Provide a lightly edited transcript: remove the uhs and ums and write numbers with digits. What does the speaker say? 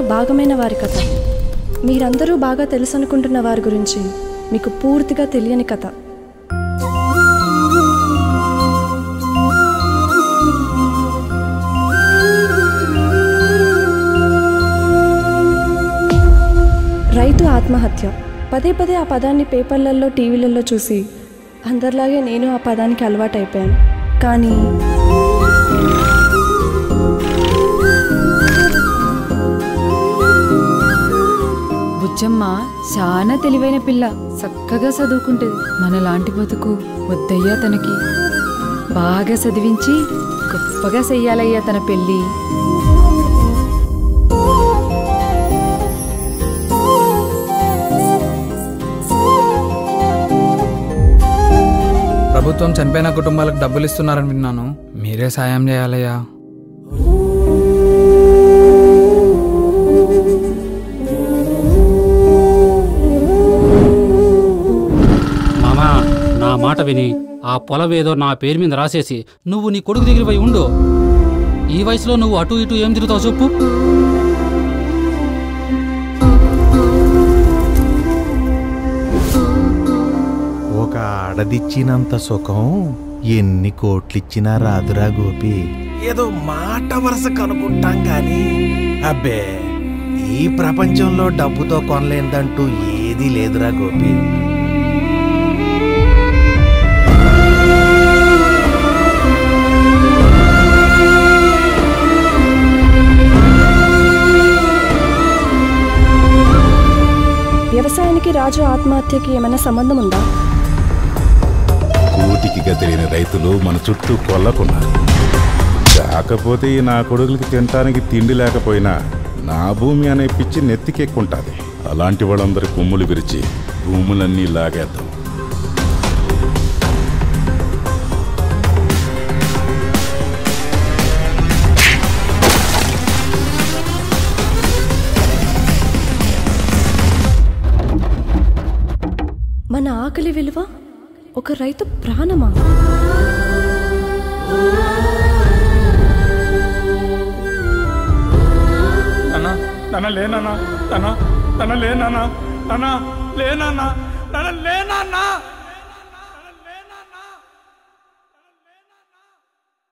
భాగమైన వారి కథ. మీరందరూ బాగా తెలుసనుకుంటున్న వారి గురించి మీకు పూర్తిగా తెలియని కథ. రైతు ఆత్మహత్య. పదే పదే ఆ పదాన్ని పేపర్లలో, టీవీలలో చూసి అందరిలాగే నేను ఆ పదానికి అలవాటైపోయాను. కానీ బుజ్జమ్మ చాలా తెలివైన పిల్ల, చక్కగా చదువుకుంటుంది. మనలాంటి బతుకు వద్దయ్యా తనకి. బాగా చదివించి గొప్పగా చెయ్యాలయ్యా తన పెళ్ళి. ప్రభుత్వం చనిపోయిన కుటుంబాలకు డబ్బులు ఇస్తున్నారని విన్నాను. మీరే సాయం చేయాలయ్యా. మామా, నా మాట విని ఆ పొలం ఏదో నా పేరు మీద రాసేసి నువ్వు నీ కొడుకు దగ్గర పోయి ఉండు. ఈ వయసులో నువ్వు అటు ఇటు ఏం తిరుగుతావు చెప్పు. ఒక ఆడదిచ్చినంత సుఖం ఎన్ని కోట్లిచ్చినా రాదురా గోపి. ఏదో మాట వరుస కనుకుంటాం గాని అబ్బే ఈ ప్రపంచంలో డబ్బుతో కొనలేదంటూ ఏదీ లేదురా గోపి. వ్యవసాయానికి రాజు ఆత్మహత్యకి ఏమైనా సంబంధం ఉందా? కూటికి గదిలిన రైతులు మన చుట్టూ కొల్లకున్నారు. కాకపోతే ఈ నా కొడుకులకి తినటానికి తిండి లేకపోయినా నా భూమి అనే పిచ్చి నెత్తికెక్కుంటుంది. అలాంటి వాళ్ళందరి కొమ్ములు విరిచి భూములన్నీ లాగేద్దాం. మన ఆకలి విలువ ఒక రైతు ప్రాణమా? లేనా